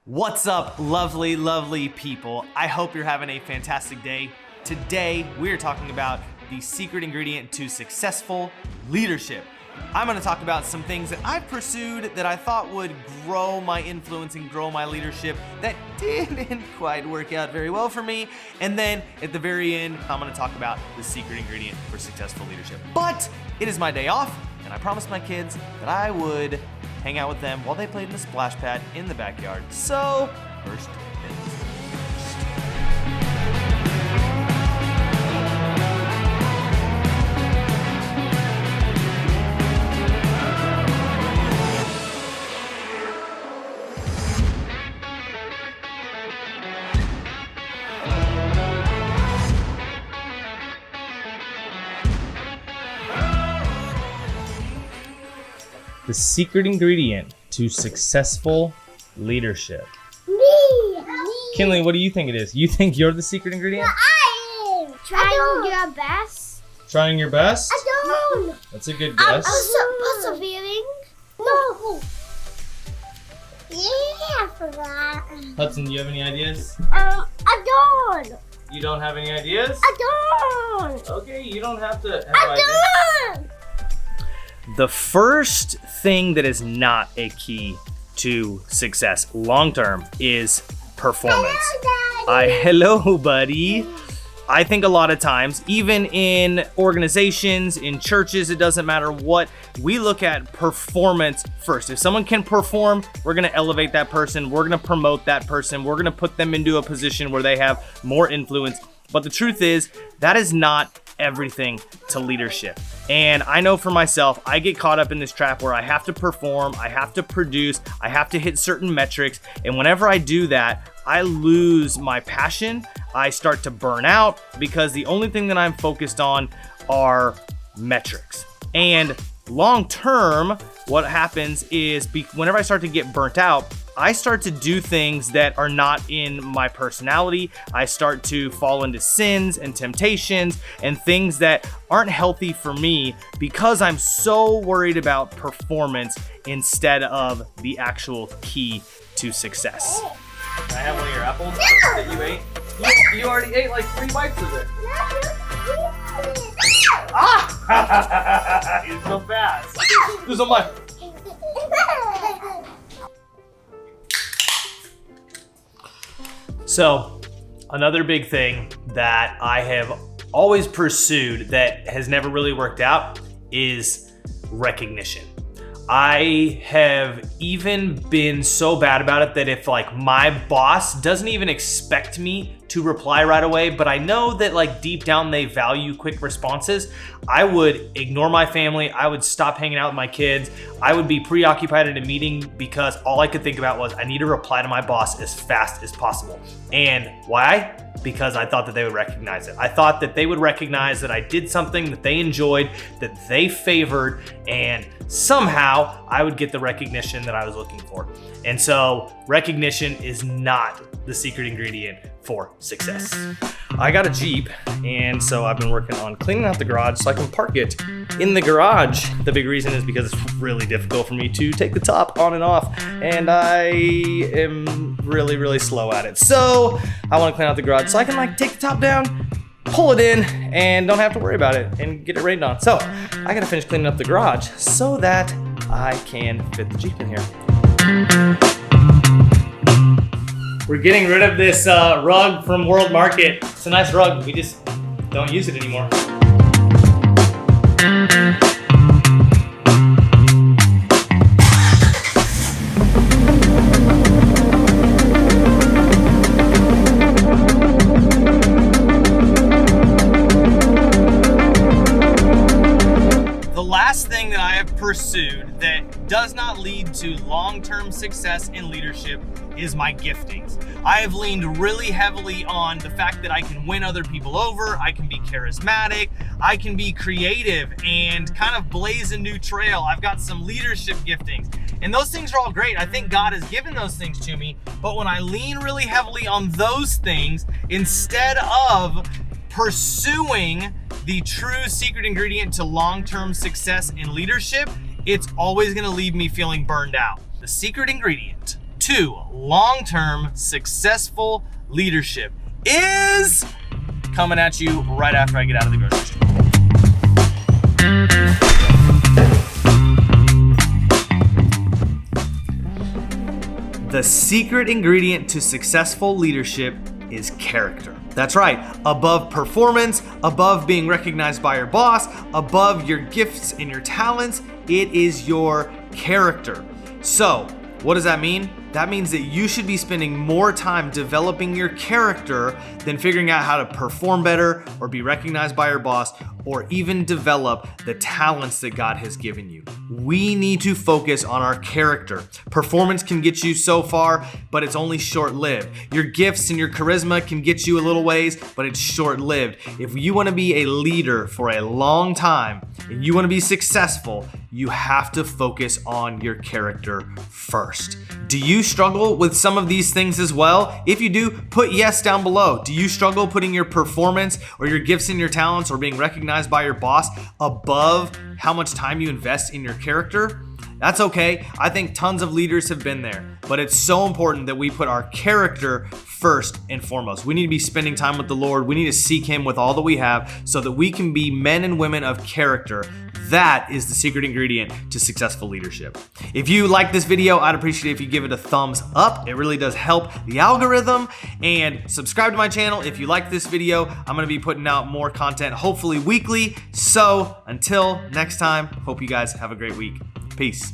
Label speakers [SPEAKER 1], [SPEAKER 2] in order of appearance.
[SPEAKER 1] What's up, lovely, lovely people? I hope you're having a fantastic day. Today, we're talking about the secret ingredient to successful leadership. I'm gonna talk about some things that I've pursued that I thought would grow my influence and grow my leadership that didn't quite work out very well for me. And then at the very end, I'm gonna talk about the secret ingredient for successful leadership. But it is my day off, and I promised my kids that I would hang out with them while they played in the splash pad in the backyard. So, first things first. The secret ingredient to successful leadership.
[SPEAKER 2] Me.
[SPEAKER 1] Kinley, what do you think it is? You think you're the secret ingredient?
[SPEAKER 2] I am. Trying your best.
[SPEAKER 1] Trying your best?
[SPEAKER 2] I don't.
[SPEAKER 1] That's a good guess.
[SPEAKER 2] Persevering. No. Yeah, I forgot.
[SPEAKER 1] Hudson, do you have any ideas?
[SPEAKER 2] I don't.
[SPEAKER 1] You don't have any ideas?
[SPEAKER 2] I don't.
[SPEAKER 1] Okay, you don't have to have
[SPEAKER 2] I don't.
[SPEAKER 1] The first thing that is not a key to success long-term is performance. Hello, buddy. I think a lot of times, even in organizations, in churches, it doesn't matter what, we look at performance first. If someone can perform, we're gonna elevate that person, we're gonna promote that person, we're gonna put them into a position where they have more influence. But the truth is, that is not everything to leadership. And I know for myself, I get caught up in this trap where I have to perform, I have to produce, I have to hit certain metrics. And whenever I do that, I lose my passion. I start to burn out because the only thing that I'm focused on are metrics. And long term, what happens is whenever I start to get burnt out, I start to do things that are not in my personality. I start to fall into sins and temptations and things that aren't healthy for me because I'm so worried about performance instead of the actual key to success. Can I have one of your apples that you ate? You already ate like 3 bites of it. Ah! You're so fast. There's on my... So, another big thing that I have always pursued that has never really worked out is recognition. I have even been so bad about it that if like my boss doesn't even expect me to reply right away, but I know that like deep down they value quick responses, I would ignore my family, I would stop hanging out with my kids, I would be preoccupied in a meeting because all I could think about was I need to reply to my boss as fast as possible. And why? Because I thought that they would recognize it. I thought that they would recognize that I did something that they enjoyed, that they favored, and somehow I would get the recognition that I was looking for. And so recognition is not the secret ingredient for success. I got a Jeep, and so I've been working on cleaning out the garage so I can park it in the garage. The big reason is because it's really difficult for me to take the top on and off, and I am really, really slow at it. So I want to clean out the garage so I can like take the top down, pull it in, and don't have to worry about it and get it rained on. So I gotta finish cleaning up the garage so that I can fit the Jeep in here. We're getting rid of this rug from World Market. It's a nice rug, we just don't use it anymore. The last thing that I have pursued that does not lead to long-term success in leadership is my giftings. I have leaned really heavily on the fact that I can win other people over, I can be charismatic, I can be creative and kind of blaze a new trail. I've got some leadership giftings, and those things are all great. I think God has given those things to me, but when I lean really heavily on those things instead of pursuing the true secret ingredient to long-term success in leadership, it's always gonna leave me feeling burned out. The secret ingredient to long-term successful leadership is coming at you right after I get out of the grocery store. The secret ingredient to successful leadership is character. That's right, above performance, above being recognized by your boss, above your gifts and your talents, it is your character. So, what does that mean? That means that you should be spending more time developing your character than figuring out how to perform better or be recognized by your boss or even develop the talents that God has given you. We need to focus on our character. Performance can get you so far, but it's only short-lived. Your gifts and your charisma can get you a little ways, but it's short-lived. If you want to be a leader for a long time and you want to be successful, you have to focus on your character first. Do you struggle with some of these things as well? If you do, put yes down below. Do you struggle putting your performance or your gifts and your talents or being recognized by your boss above how much time you invest in your character? That's okay. I think tons of leaders have been there, but it's so important that we put our character first and foremost. We need to be spending time with the Lord. We need to seek Him with all that we have so that we can be men and women of character. That is the secret ingredient to successful leadership. If you like this video, I'd appreciate it if you give it a thumbs up. It really does help the algorithm. And subscribe to my channel if you like this video. I'm going to be putting out more content, hopefully weekly. So until next time, hope you guys have a great week. Peace.